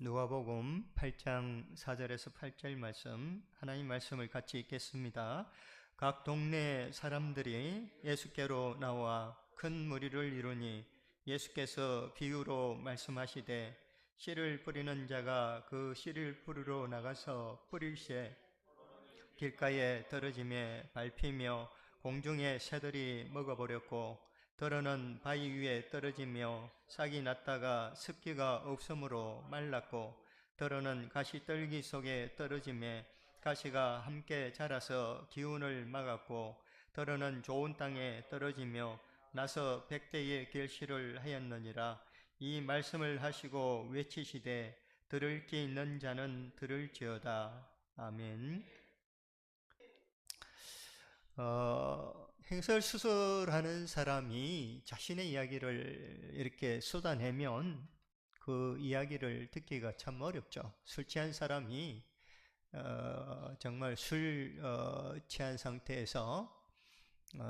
누가복음 8장 4절에서 8절 말씀, 하나님 말씀을 같이 읽겠습니다. 각 동네 사람들이 예수께로 나와 큰 무리를 이루니 예수께서 비유로 말씀하시되 씨를 뿌리는 자가 그 씨를 뿌리러 나가서 뿌릴새 길가에 떨어짐에 밟히며 공중의 새들이 먹어버렸고, 더러는 바위 위에 떨어지며 싹이 났다가 습기가 없으므로 말랐고, 더러는 가시떨기 속에 떨어짐에 가시가 함께 자라서 기운을 막았고, 더러는 좋은 땅에 떨어지며 나서 백대의 결실을 하였느니라. 이 말씀을 하시고 외치시되 들을 귀 있는 자는 들을지어다. 아멘. 행설수설하는 사람이 자신의 이야기를 이렇게 쏟아내면 그 이야기를 듣기가 참 어렵죠. 술 취한 사람이 정말 술 취한 상태에서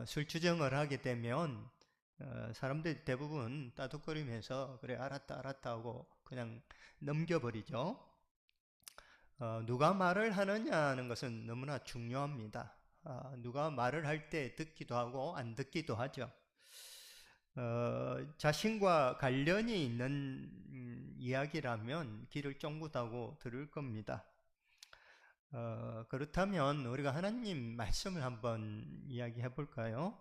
술 주정을 하게 되면 사람들 대부분 따둑거리면서 그래 알았다 알았다 하고 그냥 넘겨버리죠. 누가 말을 하느냐는 것은 너무나 중요합니다. 누가 말을 할 때 듣기도 하고 안 듣기도 하죠. 자신과 관련이 있는 이야기라면 귀를 쫑긋하고 들을 겁니다. 그렇다면 우리가 하나님 말씀을 한번 이야기해 볼까요?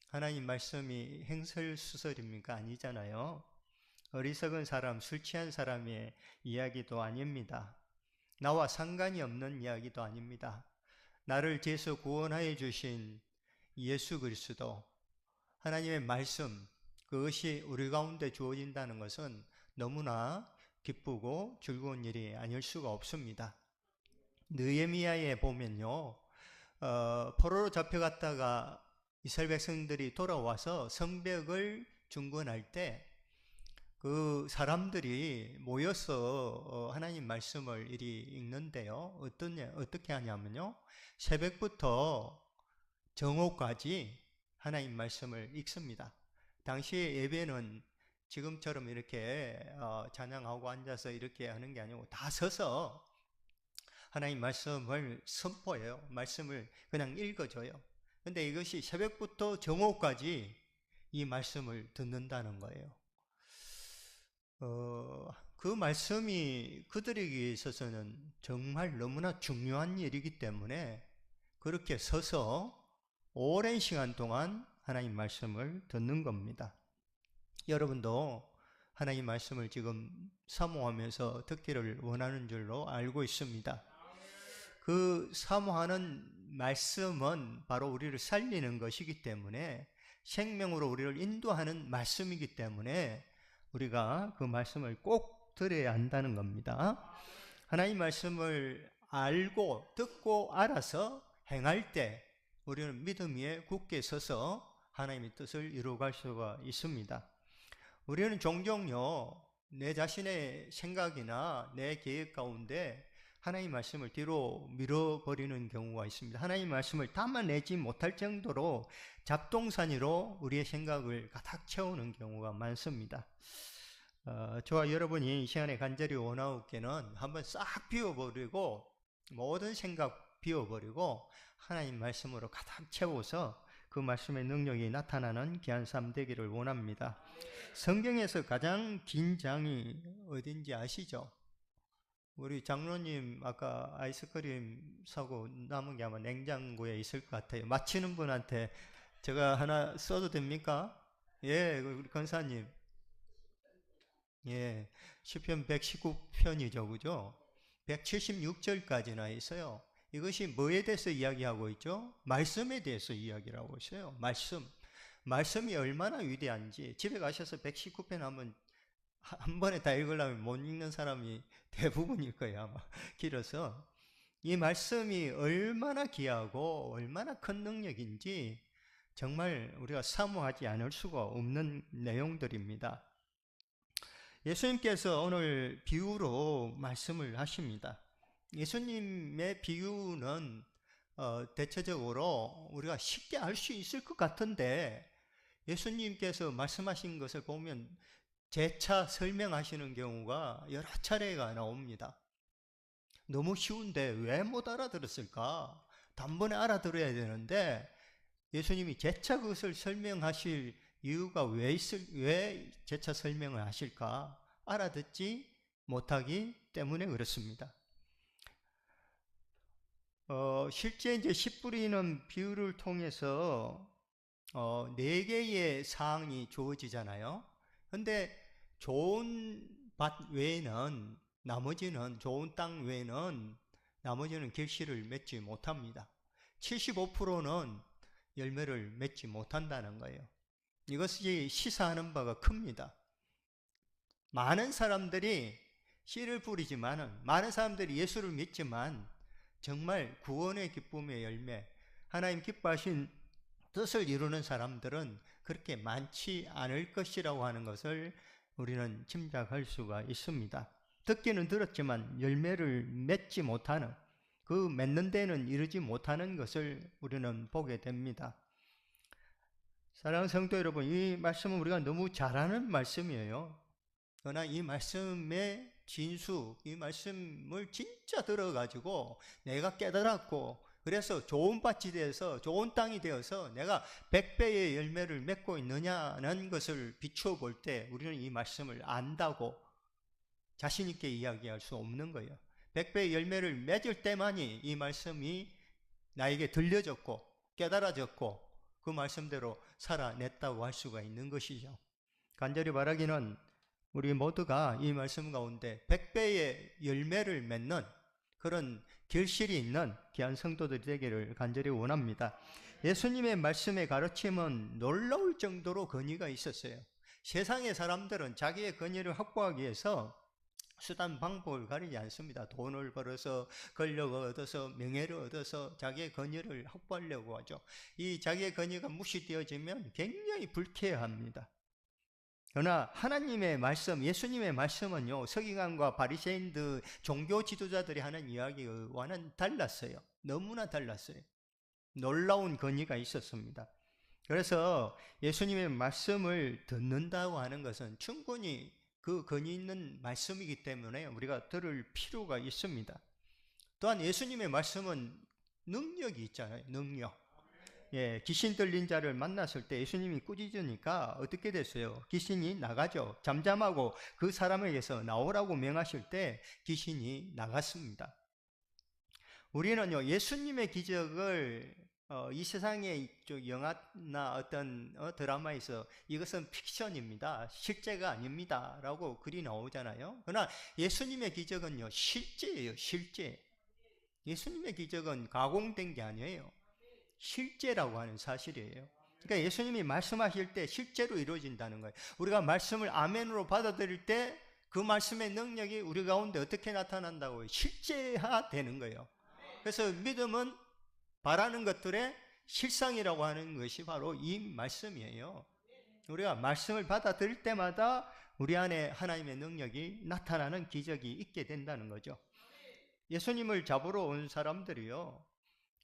하나님 말씀이 행설수설입니까? 아니잖아요. 어리석은 사람, 술 취한 사람의 이야기도 아닙니다. 나와 상관이 없는 이야기도 아닙니다. 나를 죄에서 구원하여 주신 예수 그리스도, 하나님의 말씀, 그것이 우리 가운데 주어진다는 것은 너무나 기쁘고 즐거운 일이 아닐 수가 없습니다. 느헤미야에 보면요, 포로로 잡혀갔다가 이스라엘 백성들이 돌아와서 성벽을 중건할 때 그 사람들이 모여서 하나님 말씀을 이리 읽는데요. 어떻게 하냐면요. 새벽부터 정오까지 하나님 말씀을 읽습니다. 당시 예배는 지금처럼 이렇게 찬양하고 앉아서 이렇게 하는 게 아니고 다 서서 하나님 말씀을 선포해요. 말씀을 그냥 읽어줘요. 근데 이것이 새벽부터 정오까지 이 말씀을 듣는다는 거예요. 그 말씀이 그들에게 있어서는 정말 너무나 중요한 일이기 때문에 그렇게 서서 오랜 시간 동안 하나님 말씀을 듣는 겁니다. 여러분도 하나님 말씀을 지금 사모하면서 듣기를 원하는 줄로 알고 있습니다. 그 사모하는 말씀은 바로 우리를 살리는 것이기 때문에, 생명으로 우리를 인도하는 말씀이기 때문에 우리가 그 말씀을 꼭 들어야 한다는 겁니다. 하나님 말씀을 알고 듣고 알아서 행할 때 우리는 믿음 위에 굳게 서서 하나님의 뜻을 이루어갈 수가 있습니다. 우리는 종종요, 내 자신의 생각이나 내 계획 가운데 하나님 말씀을 뒤로 밀어버리는 경우가 있습니다. 하나님 말씀을 담아내지 못할 정도로 잡동사니로 우리의 생각을 가득 채우는 경우가 많습니다. 저와 여러분이 이 시간에 간절히 원하옵기는 한번 싹 비워버리고, 모든 생각 비워버리고 하나님 말씀으로 가득 채워서 그 말씀의 능력이 나타나는 귀한 삶 되기를 원합니다. 성경에서 가장 긴 장이 어딘지 아시죠? 우리 장로님 아까 아이스크림 사고 남은 게 아마 냉장고에 있을 것 같아요. 맞히는 분한테 제가 하나 써도 됩니까? 예, 우리 권사님. 예, 시편 119편이죠, 그죠? 176절까지나 있어요. 이것이 뭐에 대해서 이야기하고 있죠? 말씀에 대해서 이야기를 하고 있어요. 말씀이 얼마나 위대한지. 집에 가셔서 119편 한번 한 번에 다 읽으려면 못 읽는 사람이 대부분일 거예요, 아마. 길어서. 이 말씀이 얼마나 귀하고 얼마나 큰 능력인지 정말 우리가 사모하지 않을 수가 없는 내용들입니다. 예수님께서 오늘 비유로 말씀을 하십니다. 예수님의 비유는 대체적으로 우리가 쉽게 알 수 있을 것 같은데, 예수님께서 말씀하신 것을 보면 재차 설명하시는 경우가 여러 차례가 나옵니다. 너무 쉬운데 왜 못 알아들었을까? 단번에 알아들어야 되는데 예수님이 재차 그것을 설명하실 이유가 왜 재차 설명을 하실까? 알아듣지 못하기 때문에 그렇습니다. 실제 이제 씨 뿌리는 비유를 통해서 4개의 사항이 주어지잖아요. 근데 좋은 밭 외에는 나머지는 좋은 땅 외에는 나머지는 결실을 맺지 못합니다. 75%는 열매를 맺지 못한다는 거예요. 이것이 시사하는 바가 큽니다. 많은 사람들이 씨를 뿌리지만은, 많은 사람들이 예수를 믿지만 정말 구원의 기쁨의 열매, 하나님 기뻐하신 뜻을 이루는 사람들은 그렇게 많지 않을 것이라고 하는 것을 우리는 짐작할 수가 있습니다. 듣기는 들었지만 열매를 맺지 못하는, 그 맺는 데는 이르지 못하는 것을 우리는 보게 됩니다. 사랑하는 성도 여러분, 이 말씀은 우리가 너무 잘 아는 말씀이에요. 그러나 이 말씀의 진수, 이 말씀을 진짜 들어가지고 내가 깨달았고, 그래서 좋은 밭이 되어서, 좋은 땅이 되어서 내가 100배의 열매를 맺고 있느냐는 것을 비추어 볼 때 우리는 이 말씀을 안다고 자신 있게 이야기할 수 없는 거예요. 100배의 열매를 맺을 때만이 이 말씀이 나에게 들려졌고 깨달아졌고 그 말씀대로 살아냈다고 할 수가 있는 것이죠. 간절히 바라기는 우리 모두가 이 말씀 가운데 100배의 열매를 맺는 그런 결실이 있는 귀한 성도들이 되기를 간절히 원합니다. 예수님의 말씀의 가르침은 놀라울 정도로 권위가 있었어요. 세상의 사람들은 자기의 권위를 확보하기 위해서 수단 방법을 가리지 않습니다. 돈을 벌어서 권력을 얻어서 명예를 얻어서 자기의 권위를 확보하려고 하죠. 이 자기의 권위가 무시되어지면 굉장히 불쾌합니다. 그러나 하나님의 말씀, 예수님의 말씀은요, 서기관과 바리새인들, 종교 지도자들이 하는 이야기와는 달랐어요. 너무나 달랐어요. 놀라운 권위가 있었습니다. 그래서 예수님의 말씀을 듣는다고 하는 것은 충분히 그 권위 있는 말씀이기 때문에 우리가 들을 필요가 있습니다. 또한 예수님의 말씀은 능력이 있잖아요. 능력. 귀신 들린 자를 만났을 때 예수님이 꾸짖으니까 어떻게 됐어요? 귀신이 나가죠. 잠잠하고 그 사람에게서 나오라고 명하실 때 귀신이 나갔습니다. 우리는요, 예수님의 기적을 이 세상의 영화나 어떤 드라마에서 이것은 픽션입니다, 실제가 아닙니다 라고 글이 나오잖아요. 그러나 예수님의 기적은요, 실제예요. 실제. 예수님의 기적은 가공된 게 아니에요. 실제라고 하는 사실이에요. 그러니까 예수님이 말씀하실 때 실제로 이루어진다는 거예요. 우리가 말씀을 아멘으로 받아들일 때 그 말씀의 능력이 우리 가운데 어떻게 나타난다고요? 실제화되는 거예요. 그래서 믿음은 바라는 것들의 실상이라고 하는 것이 바로 이 말씀이에요. 우리가 말씀을 받아들일 때마다 우리 안에 하나님의 능력이 나타나는 기적이 있게 된다는 거죠. 예수님을 잡으러 온 사람들이요,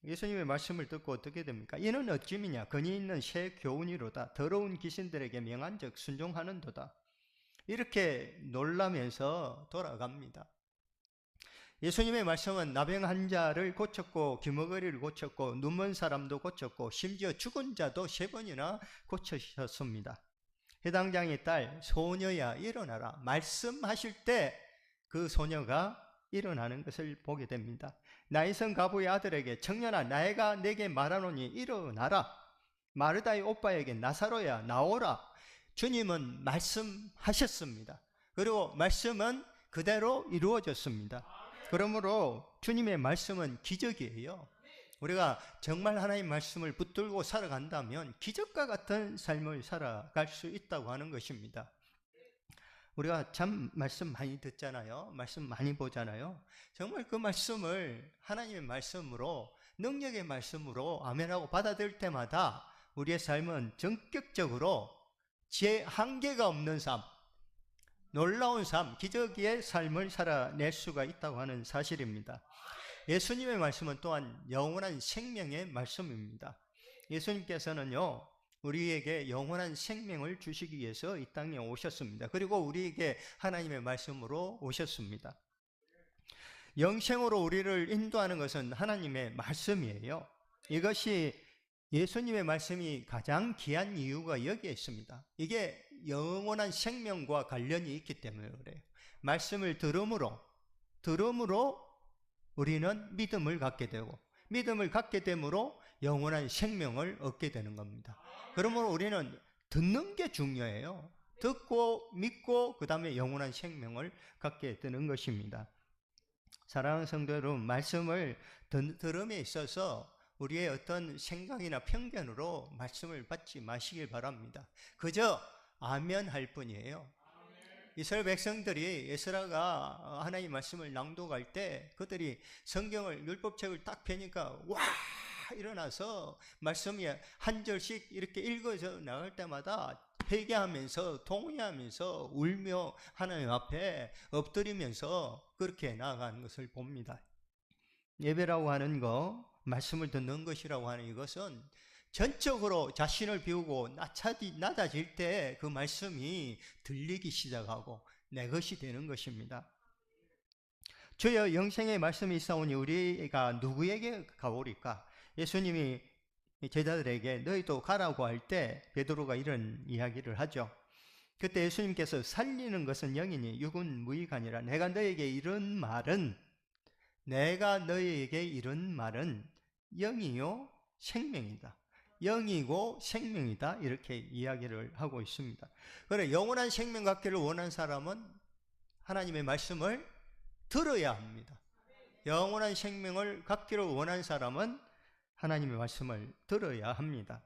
예수님의 말씀을 듣고 어떻게 됩니까? 이는 어찌미냐? 근이 있는 새 교훈이로다. 더러운 귀신들에게 명한즉 순종하는도다. 이렇게 놀라면서 돌아갑니다. 예수님의 말씀은 나병 환자를 고쳤고 귀머거리를 고쳤고 눈먼 사람도 고쳤고 심지어 죽은 자도 3번이나 고치셨습니다. 해당장의 딸 소녀야 일어나라 말씀하실 때 그 소녀가 일어나는 것을 보게 됩니다. 나이선 가부의 아들에게 청년아 내가 내게 말하노니 일어나라. 마르다의 오빠에게 나사로야 나오라. 주님은 말씀하셨습니다. 그리고 말씀은 그대로 이루어졌습니다. 그러므로 주님의 말씀은 기적이에요. 우리가 정말 하나님의 말씀을 붙들고 살아간다면 기적과 같은 삶을 살아갈 수 있다고 하는 것입니다. 우리가 참 말씀 많이 듣잖아요. 말씀 많이 보잖아요. 정말 그 말씀을 하나님의 말씀으로, 능력의 말씀으로 아멘하고 받아들일 때마다 우리의 삶은 전격적으로 제 한계가 없는 삶, 놀라운 삶, 기적의 삶을 살아낼 수가 있다고 하는 사실입니다. 예수님의 말씀은 또한 영원한 생명의 말씀입니다. 예수님께서는요, 우리에게 영원한 생명을 주시기 위해서 이 땅에 오셨습니다. 그리고 우리에게 하나님의 말씀으로 오셨습니다. 영생으로 우리를 인도하는 것은 하나님의 말씀이에요. 이것이 예수님의 말씀이 가장 귀한 이유가 여기에 있습니다. 이게 영원한 생명과 관련이 있기 때문에 그래요. 말씀을 들음으로 우리는 믿음을 갖게 되고, 믿음을 갖게 되므로 영원한 생명을 얻게 되는 겁니다. 그러므로 우리는 듣는 게 중요해요. 듣고 믿고 그 다음에 영원한 생명을 갖게 되는 것입니다. 사랑하는 성도 여러분, 말씀을 들음에 있어서 우리의 어떤 생각이나 편견으로 말씀을 받지 마시길 바랍니다. 그저 아멘 할 뿐이에요. 이스라엘 백성들이 에스라가 하나님 말씀을 낭독할 때 그들이 성경을 율법책을 딱 펴니까 와 일어나서 말씀이 한 절씩 이렇게 읽어져 나갈 때마다 회개하면서 동의하면서 울며 하나님 앞에 엎드리면서 그렇게 나아가는 것을 봅니다. 예배라고 하는 거, 말씀을 듣는 것이라고 하는 이것은 전적으로 자신을 비우고 낮아질 때 그 말씀이 들리기 시작하고 내 것이 되는 것입니다. 주여 영생의 말씀이 있사오니 우리가 누구에게 가오리까? 예수님이 제자들에게 너희도 가라고 할 때 베드로가 이런 이야기를 하죠. 그때 예수님께서 살리는 것은 영이니 육은 무익하니라. 내가 너희에게 이런 말은 영이요 생명이다. 영이고 생명이다. 이렇게 이야기를 하고 있습니다. 그래, 영원한 생명 갖기를 원하는 사람은 하나님의 말씀을 들어야 합니다. 영원한 생명을 갖기를 원하는 사람은 하나님의 말씀을 들어야 합니다.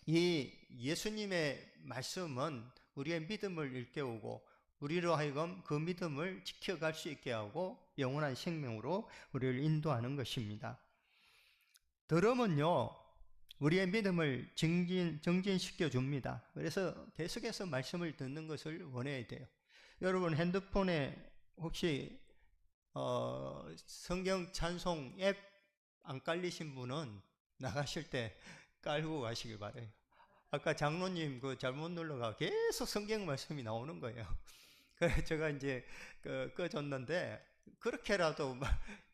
이 예수님의 말씀은 우리의 믿음을 일깨우고 우리로 하여금 그 믿음을 지켜갈 수 있게 하고 영원한 생명으로 우리를 인도하는 것입니다. 들음은요, 우리의 믿음을 정진시켜 줍니다. 그래서 계속해서 말씀을 듣는 것을 원해야 돼요. 여러분 핸드폰에 혹시 성경 찬송 앱 안 깔리신 분은 나가실 때 깔고 가시길 바래요. 아까 장로님 그 잘못 눌러가 계속 성경 말씀이 나오는 거예요. 그래서 제가 이제 꺼졌는데 그렇게라도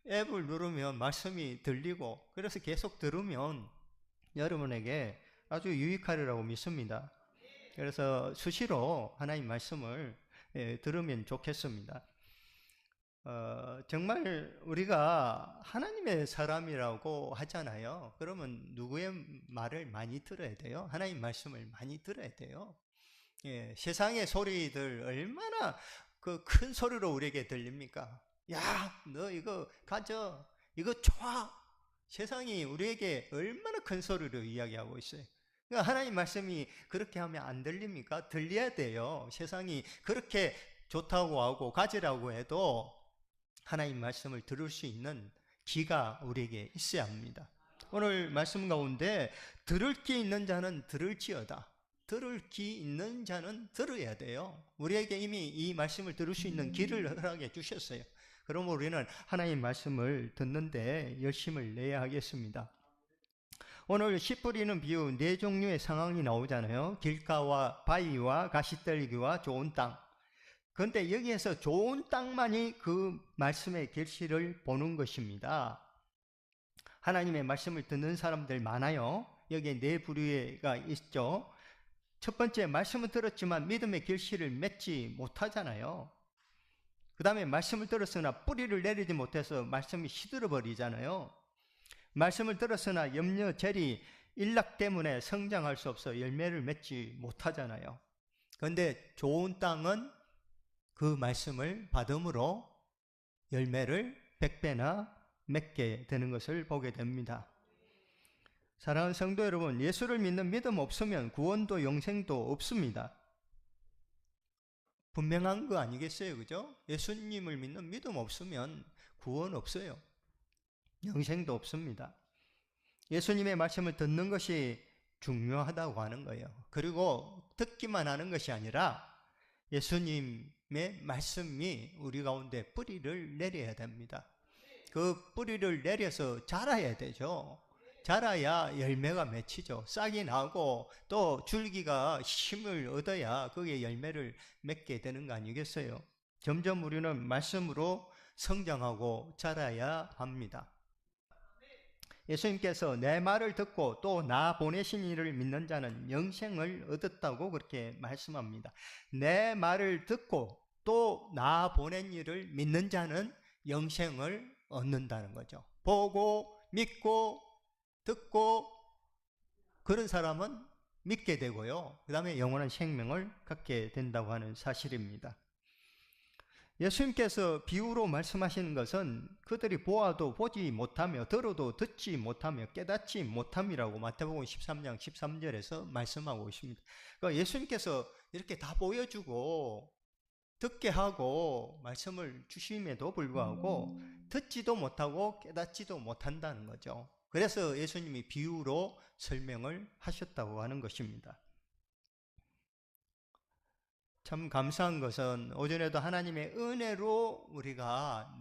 앱을 누르면 말씀이 들리고 그래서 계속 들으면 여러분에게 아주 유익하리라고 믿습니다. 그래서 수시로 하나님 말씀을 들으면 좋겠습니다. 정말 우리가 하나님의 사람이라고 하잖아요. 그러면 누구의 말을 많이 들어야 돼요? 하나님 말씀을 많이 들어야 돼요. 예, 세상의 소리들 얼마나 그 큰 소리로 우리에게 들립니까? 야, 너 이거 가져. 이거 좋아. 세상이 우리에게 얼마나 큰 소리로 이야기하고 있어요. 그러니까 하나님 말씀이 그렇게 하면 안 들립니까? 들려야 돼요. 세상이 그렇게 좋다고 하고 가지라고 해도 하나님 말씀을 들을 수 있는 귀가 우리에게 있어야 합니다. 오늘 말씀 가운데 들을 귀 있는 자는 들을지어다. 들을 귀 있는 자는 들어야 돼요. 우리에게 이미 이 말씀을 들을 수 있는 귀를 허락해 주셨어요. 그럼 우리는 하나님 말씀을 듣는데 열심을 내야 하겠습니다. 오늘 씨 뿌리는 비유 4종류의 상황이 나오잖아요. 길가와 바위와 가시떨기와 좋은 땅. 그런데 여기에서 좋은 땅만이 그 말씀의 결실을 보는 것입니다. 하나님의 말씀을 듣는 사람들 많아요. 여기에 4부류가 있죠. 첫 번째, 말씀을 들었지만 믿음의 결실을 맺지 못하잖아요. 그 다음에 말씀을 들었으나 뿌리를 내리지 못해서 말씀이 시들어 버리잖아요. 말씀을 들었으나 염려, 재리, 일락 때문에 성장할 수 없어 열매를 맺지 못하잖아요. 그런데 좋은 땅은 그 말씀을 받음으로 열매를 100배나 맺게 되는 것을 보게 됩니다. 사랑하는 성도 여러분, 예수를 믿는 믿음 없으면 구원도 영생도 없습니다. 분명한 거 아니겠어요? 그죠? 예수님을 믿는 믿음 없으면 구원 없어요. 영생도 없습니다. 예수님의 말씀을 듣는 것이 중요하다고 하는 거예요. 그리고 듣기만 하는 것이 아니라 예수님의 말씀이 우리 가운데 뿌리를 내려야 됩니다. 그 뿌리를 내려서 자라야 되죠. 자라야 열매가 맺히죠. 싹이 나고 또 줄기가 힘을 얻어야 거기에 열매를 맺게 되는 거 아니겠어요? 점점 우리는 말씀으로 성장하고 자라야 합니다. 예수님께서 내 말을 듣고 또 나 보내신 이를 믿는 자는 영생을 얻었다고 그렇게 말씀합니다. 내 말을 듣고 또 나 보낸 이를 믿는 자는 영생을 얻는다는 거죠. 보고 믿고 듣고 그런 사람은 믿게 되고요. 그 다음에 영원한 생명을 갖게 된다고 하는 사실입니다. 예수님께서 비유로 말씀하시는 것은 그들이 보아도 보지 못하며 들어도 듣지 못하며 깨닫지 못함이라고 마태복음 13장 13절에서 말씀하고 있습니다. 그러니까 예수님께서 이렇게 다 보여주고 듣게 하고 말씀을 주심에도 불구하고 듣지도 못하고 깨닫지도 못한다는 거죠. 그래서 예수님이 비유로 설명을 하셨다고 하는 것입니다. 참 감사한 것은 오전에도 하나님의 은혜로 우리가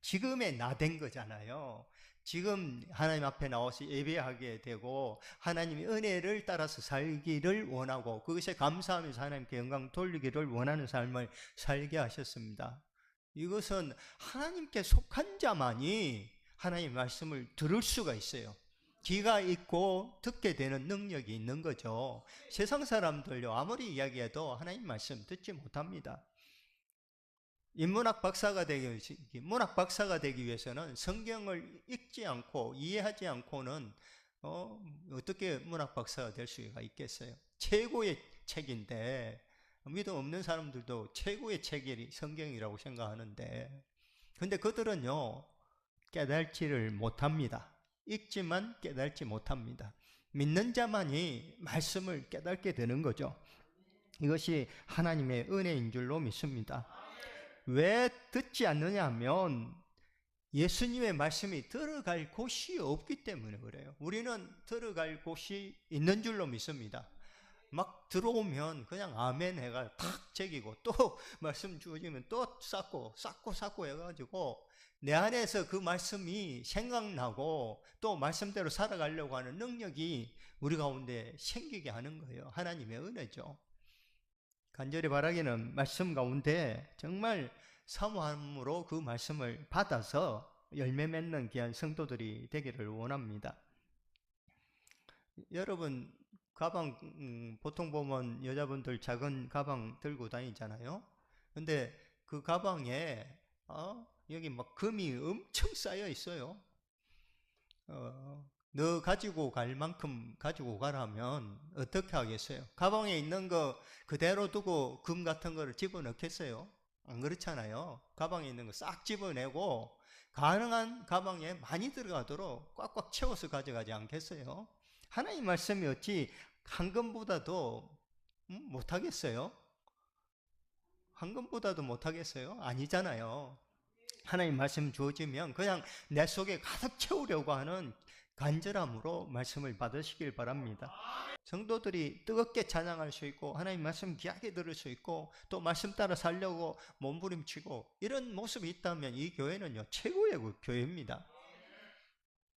지금의 나 된 거잖아요. 지금 하나님 앞에 나와서 예배하게 되고 하나님의 은혜를 따라서 살기를 원하고 그것에 감사하면서 하나님께 영광 돌리기를 원하는 삶을 살게 하셨습니다. 이것은 하나님께 속한 자만이 하나님의 말씀을 들을 수가 있어요. 귀가 있고 듣게 되는 능력이 있는 거죠. 세상 사람들요, 아무리 이야기해도 하나님 말씀 듣지 못합니다. 인문학 박사가 문학 박사가 되기 위해서는 성경을 읽지 않고 이해하지 않고는 어떻게 문학 박사가 될 수가 있겠어요? 최고의 책인데 믿음 없는 사람들도 최고의 책이 성경이라고 생각하는데, 근데 그들은요 깨달지를 못합니다. 읽지만 깨달지 못합니다. 믿는 자만이 말씀을 깨닫게 되는 거죠. 이것이 하나님의 은혜인 줄로 믿습니다. 왜 듣지 않느냐 하면 예수님의 말씀이 들어갈 곳이 없기 때문에 그래요. 우리는 들어갈 곳이 있는 줄로 믿습니다. 막 들어오면 그냥 아멘 해가 탁 새기고 또 말씀 주어지면 또 쌓고 해가지고 내 안에서 그 말씀이 생각나고 또 말씀대로 살아가려고 하는 능력이 우리 가운데 생기게 하는 거예요. 하나님의 은혜죠. 간절히 바라기는 말씀 가운데 정말 사모함으로 그 말씀을 받아서 열매 맺는 귀한 성도들이 되기를 원합니다. 여러분 가방 보통 보면 여자분들 작은 가방 들고 다니잖아요. 근데 그 가방에 여기 막 금이 엄청 쌓여 있어요. 너 가지고 갈 만큼 가지고 가라면 어떻게 하겠어요? 가방에 있는 거 그대로 두고 금 같은 거를 집어넣겠어요? 안 그렇잖아요. 가방에 있는 거 싹 집어내고 가능한 가방에 많이 들어가도록 꽉꽉 채워서 가져가지 않겠어요? 하나님 말씀이 어찌 황금보다도 못하겠어요? 황금보다도 못하겠어요? 아니잖아요. 하나님 말씀 주어지면 그냥 내 속에 가득 채우려고 하는 간절함으로 말씀을 받으시길 바랍니다. 성도들이 뜨겁게 찬양할 수 있고 하나님 말씀 귀하게 들을 수 있고 또 말씀 따라 살려고 몸부림치고 이런 모습이 있다면 이 교회는요 최고의 교회입니다.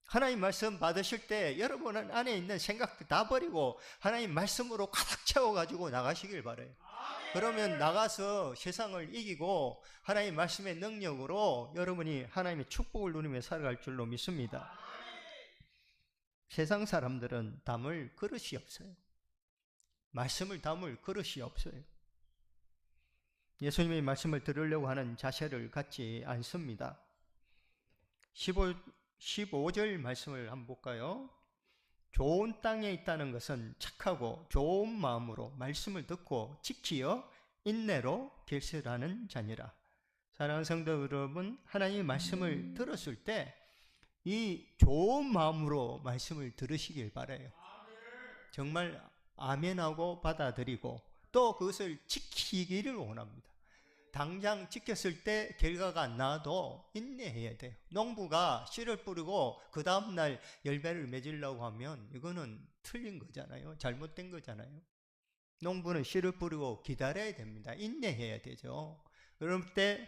하나님 말씀 받으실 때 여러분 안에 있는 생각들 다 버리고 하나님 말씀으로 가득 채워가지고 나가시길 바라요. 그러면 나가서 세상을 이기고 하나님 말씀의 능력으로 여러분이 하나님의 축복을 누리며 살아갈 줄로 믿습니다. 세상 사람들은 담을 그릇이 없어요. 말씀을 담을 그릇이 없어요. 예수님의 말씀을 들으려고 하는 자세를 갖지 않습니다. 15절 말씀을 한번 볼까요? 좋은 땅에 있다는 것은 착하고 좋은 마음으로 말씀을 듣고 지키어 인내로 결실하는 자니라. 사랑하는 성도 여러분, 하나님의 말씀을 들었을 때 이 좋은 마음으로 말씀을 들으시길 바라요. 정말 아멘하고 받아들이고 또 그것을 지키기를 원합니다. 당장 지켰을 때 결과가 안 나와도 인내해야 돼요. 농부가 씨를 뿌리고 그 다음날 열매를 맺으려고 하면 이거는 틀린 거잖아요. 잘못된 거잖아요. 농부는 씨를 뿌리고 기다려야 됩니다. 인내해야 되죠. 그럴 때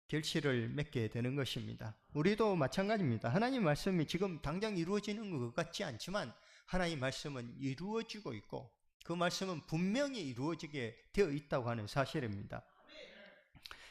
결실을 맺게 되는 것입니다. 우리도 마찬가지입니다. 하나님 말씀이 지금 당장 이루어지는 것 같지 않지만 하나님 말씀은 이루어지고 있고 그 말씀은 분명히 이루어지게 되어 있다고 하는 사실입니다.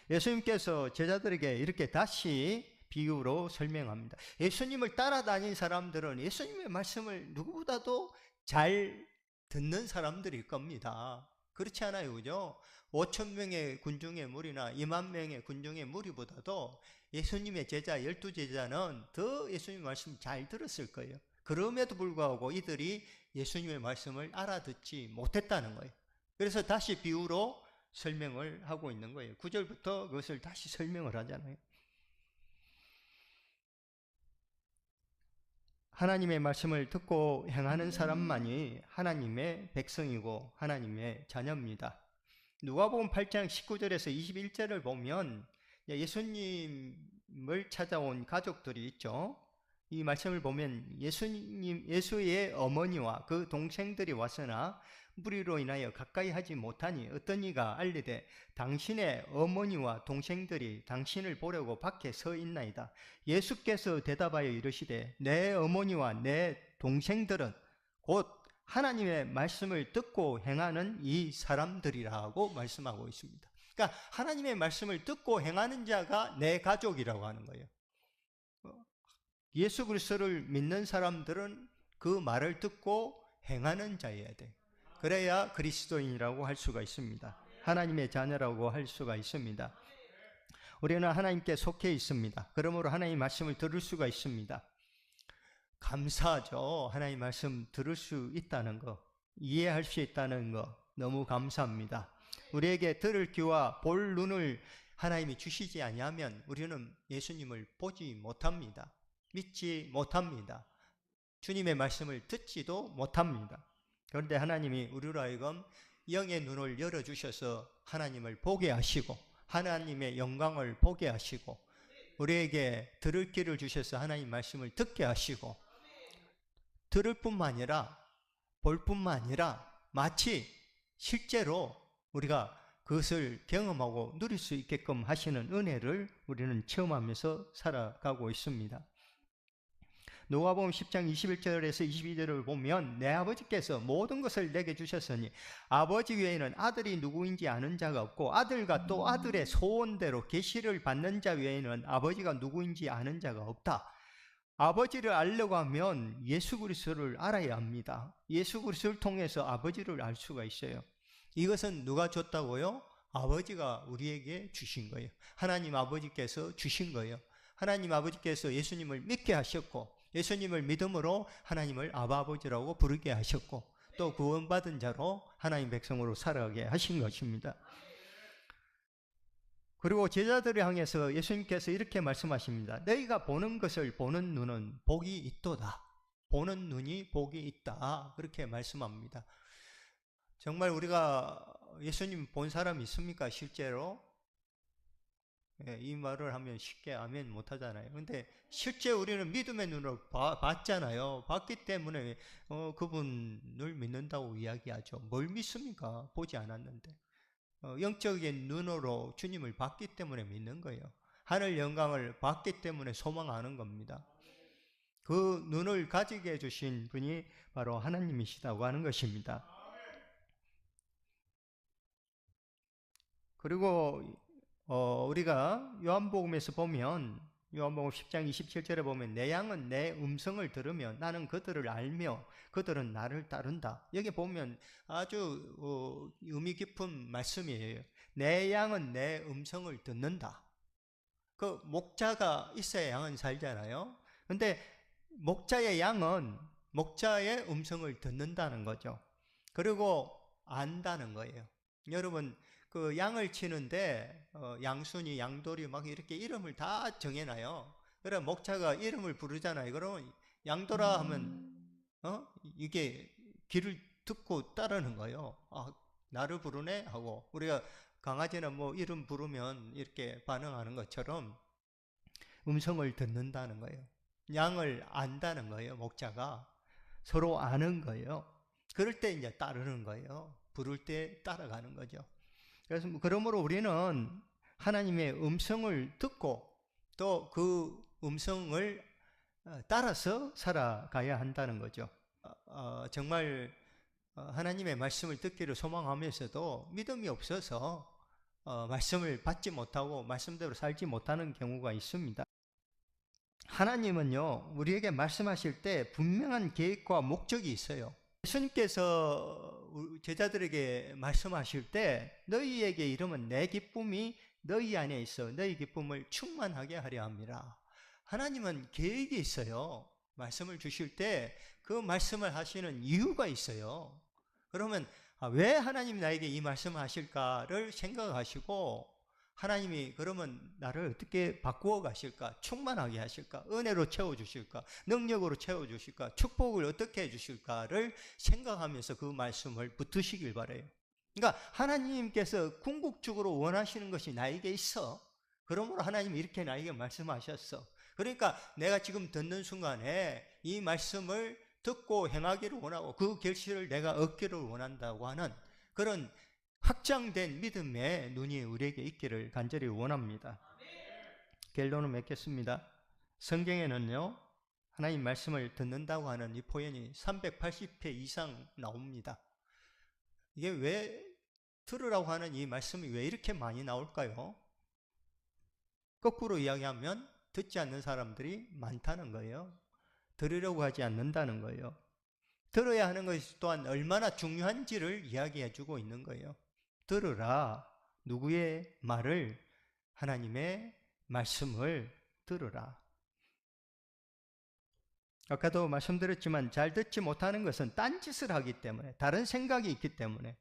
예수님께서 제자들에게 이렇게 다시 비유로 설명합니다. 예수님을 따라다닌 사람들은 예수님의 말씀을 누구보다도 잘 듣는 사람들일 겁니다. 그렇지 않아요, 그죠? 5천 명의 군중의 무리나 2만 명의 군중의 무리보다도 예수님의 제자 12제자는 더 예수님의 말씀 잘 들었을 거예요. 그럼에도 불구하고 이들이 예수님의 말씀을 알아듣지 못했다는 거예요. 그래서 다시 비유로 설명을 하고 있는 거예요. 9절부터 그것을 다시 설명을 하잖아요. 하나님의 말씀을 듣고 행하는 사람만이 하나님의 백성이고 하나님의 자녀입니다. 누가복음 8장 19절에서 21절을 보면 예수님을 찾아온 가족들이 있죠. 이 말씀을 보면 예수의 어머니와 그 동생들이 왔으나 무리로 인하여 가까이 하지 못하니 어떤 이가 알리되 당신의 어머니와 동생들이 당신을 보려고 밖에 서 있나이다. 예수께서 대답하여 이르시되 내 어머니와 내 동생들은 곧 하나님의 말씀을 듣고 행하는 이 사람들이라고 말씀하고 있습니다. 그러니까 하나님의 말씀을 듣고 행하는 자가 내 가족이라고 하는 거예요. 예수 그리스도를 믿는 사람들은 그 말을 듣고 행하는 자여야 돼. 그래야 그리스도인이라고 할 수가 있습니다. 하나님의 자녀라고 할 수가 있습니다. 우리는 하나님께 속해 있습니다. 그러므로 하나님 말씀을 들을 수가 있습니다. 감사하죠. 하나님 말씀 들을 수 있다는 거, 이해할 수 있다는 거 너무 감사합니다. 우리에게 들을 귀와 볼 눈을 하나님이 주시지 아니하면 우리는 예수님을 보지 못합니다. 믿지 못합니다. 주님의 말씀을 듣지도 못합니다. 그런데 하나님이 우리로 하여금 영의 눈을 열어주셔서 하나님을 보게 하시고 하나님의 영광을 보게 하시고 우리에게 들을 귀를 주셔서 하나님 말씀을 듣게 하시고 들을 뿐만 아니라 볼 뿐만 아니라 마치 실제로 우리가 그것을 경험하고 누릴 수 있게끔 하시는 은혜를 우리는 체험하면서 살아가고 있습니다. 누가복음 10장 21절에서 22절을 보면 내 아버지께서 모든 것을 내게 주셨으니 아버지 외에는 아들이 누구인지 아는 자가 없고 아들과 또 아들의 소원대로 계시를 받는 자 외에는 아버지가 누구인지 아는 자가 없다. 아버지를 알려고 하면 예수 그리스도를 알아야 합니다. 예수 그리스도를 통해서 아버지를 알 수가 있어요. 이것은 누가 줬다고요? 아버지가 우리에게 주신 거예요. 하나님 아버지께서 주신 거예요. 하나님 아버지께서 예수님을 믿게 하셨고 예수님을 믿음으로 하나님을 아버지라고 부르게 하셨고 또 구원받은 자로 하나님 백성으로 살아가게 하신 것입니다. 그리고 제자들을 향해서 예수님께서 이렇게 말씀하십니다. 너희가 보는 것을 보는 눈은 복이 있도다. 보는 눈이 복이 있다. 그렇게 말씀합니다. 정말 우리가 예수님 본 사람이 있습니까? 실제로? 이 말을 하면 쉽게 아멘 못하잖아요. 근데 실제 우리는 믿음의 눈으로 봤잖아요. 봤기 때문에 그분을 믿는다고 이야기하죠. 뭘 믿습니까? 보지 않았는데. 영적인 눈으로 주님을 봤기 때문에 믿는 거예요. 하늘 영광을 봤기 때문에 소망하는 겁니다. 그 눈을 가지게 해주신 분이 바로 하나님이시다고 하는 것입니다. 그리고 우리가 요한복음에서 보면 요한복음 10장 27절에 보면 내 양은 내 음성을 들으면 나는 그들을 알며 그들은 나를 따른다. 여기 보면 아주 의미 깊은 말씀이에요. 내 양은 내 음성을 듣는다. 그 목자가 있어야 양은 살잖아요. 근데 목자의 양은 목자의 음성을 듣는다는 거죠. 그리고 안다는 거예요. 여러분 그 양을 치는데 양순이, 양돌이 막 이렇게 이름을 다 정해놔요. 그래 목자가 이름을 부르잖아요. 그러면 양돌아 하면 이게 귀를 듣고 따르는 거예요. 아, 나를 부르네 하고 우리가 강아지는 뭐 이름 부르면 이렇게 반응하는 것처럼 음성을 듣는다는 거예요. 양을 안다는 거예요. 목자가 서로 아는 거예요. 그럴 때 이제 따르는 거예요. 부를 때 따라가는 거죠. 그래서 그러므로 우리는 하나님의 음성을 듣고 또 그 음성을 따라서 살아가야 한다는 거죠. 정말 하나님의 말씀을 듣기를 소망하면서도 믿음이 없어서 말씀을 받지 못하고 말씀대로 살지 못하는 경우가 있습니다. 하나님은요, 우리에게 말씀하실 때 분명한 계획과 목적이 있어요. 예수님께서 제자들에게 말씀하실 때 너희에게 이르면 내 기쁨이 너희 안에 있어 너희 기쁨을 충만하게 하려 함이라. 하나님은 계획이 있어요. 말씀을 주실 때 그 말씀을 하시는 이유가 있어요. 그러면 왜 하나님이 나에게 이 말씀을 하실까를 생각하시고, 하나님이 그러면 나를 어떻게 바꾸어 가실까? 충만하게 하실까? 은혜로 채워주실까? 능력으로 채워주실까? 축복을 어떻게 해주실까를 생각하면서 그 말씀을 붙으시길 바라요. 그러니까 하나님께서 궁극적으로 원하시는 것이 나에게 있어. 그러므로 하나님이 이렇게 나에게 말씀하셨어. 그러니까 내가 지금 듣는 순간에 이 말씀을 듣고 행하기를 원하고 그 결실을 내가 얻기를 원한다고 하는 그런 확장된 믿음의 눈이 우리에게 있기를 간절히 원합니다. 결론을 맺겠습니다. 성경에는요, 하나님 말씀을 듣는다고 하는 이 표현이 380회 이상 나옵니다. 이게 왜 들으라고 하는 이 말씀이 왜 이렇게 많이 나올까요? 거꾸로 이야기하면 듣지 않는 사람들이 많다는 거예요. 들으려고 하지 않는다는 거예요. 들어야 하는 것이 또한 얼마나 중요한지를 이야기해 주고 있는 거예요. 들으라. 누구의 말을? 하나님의 말씀을 들으라. 아까도 말씀드렸지만 잘 듣지 못하는 것은 딴짓을 하기 때문에, 다른 생각이 있기 때문에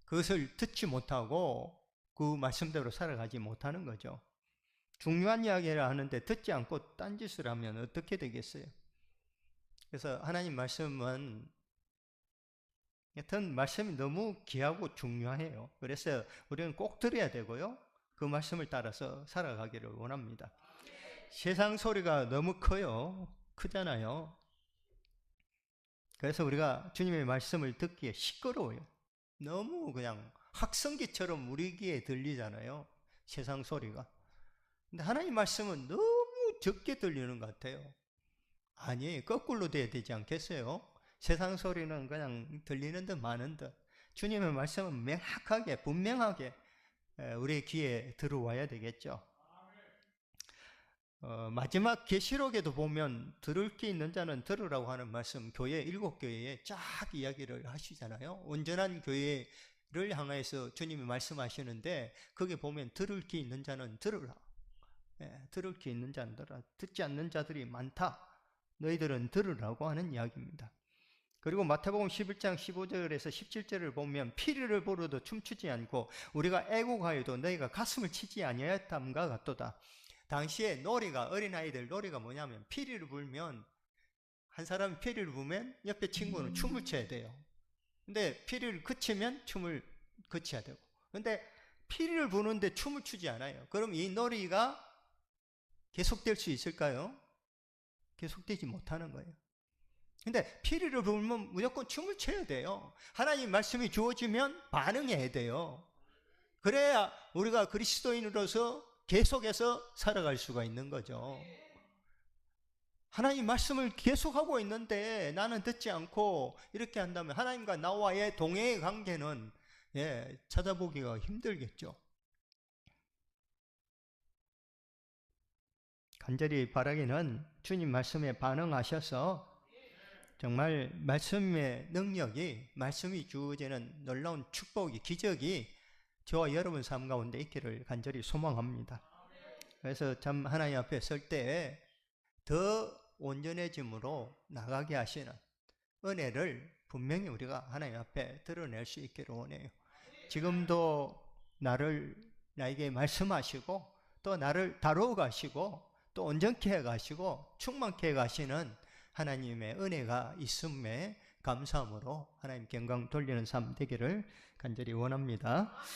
그것을 듣지 못하고 그 말씀대로 살아가지 못하는 거죠. 중요한 이야기를 하는데 듣지 않고 딴짓을 하면 어떻게 되겠어요? 그래서 하나님 말씀은 하여튼 말씀이 너무 귀하고 중요해요. 그래서 우리는 꼭 들어야 되고요, 그 말씀을 따라서 살아가기를 원합니다. 세상 소리가 너무 커요. 크잖아요. 그래서 우리가 주님의 말씀을 듣기에 시끄러워요. 너무 그냥 확성기처럼 우리 귀에 들리잖아요, 세상 소리가. 근데 하나님 말씀은 너무 적게 들리는 것 같아요. 아니, 거꾸로 돼야 되지 않겠어요? 세상 소리는 그냥 들리는 듯 마는 듯, 주님의 말씀은 명확하게 분명하게 우리의 귀에 들어와야 되겠죠. 마지막 계시록에도 보면 들을 게 있는 자는 들으라고 하는 말씀, 교회 7교회에 쫙 이야기를 하시잖아요. 온전한 교회를 향해서 주님이 말씀하시는데 거기 보면 들을 게 있는 자는 들으라. 들을 게 있는 자는 들으라. 듣지 않는 자들이 많다. 너희들은 들으라고 하는 이야기입니다. 그리고 마태복음 11장 15절에서 17절을 보면 피리를 부르도 춤추지 않고 우리가 애곡하여도 너희가 가슴을 치지 아니하였담과 같도다. 당시에 놀이가, 어린아이들 놀이가 뭐냐면, 피리를 불면, 한 사람이 피리를 불면 옆에 친구는 춤을 춰야 돼요. 근데 피리를 그치면 춤을 그쳐야 되고, 근데 피리를 부는데 춤을 추지 않아요. 그럼 이 놀이가 계속될 수 있을까요? 계속되지 못하는 거예요. 근데 피리를 불면 무조건 춤을 춰야 돼요. 하나님 말씀이 주어지면 반응해야 돼요. 그래야 우리가 그리스도인으로서 계속해서 살아갈 수가 있는 거죠. 하나님 말씀을 계속하고 있는데 나는 듣지 않고 이렇게 한다면 하나님과 나와의 동행의 관계는 찾아보기가 힘들겠죠. 간절히 바라기는 주님 말씀에 반응하셔서 정말 말씀의 능력이, 말씀이 주어지는 놀라운 축복이, 기적이 저와 여러분 삶 가운데 있기를 간절히 소망합니다. 그래서 참 하나님 앞에 설 때 더 온전해짐으로 나가게 하시는 은혜를 분명히 우리가 하나님 앞에 드러낼 수 있기를 원해요. 지금도 나에게 말씀하시고 또 나를 다루어 가시고 또 온전케 해 가시고 충만케 해 가시는 하나님의 은혜가 있음에 감사함으로 하나님께 영광 돌리는 삶 되기를 간절히 원합니다.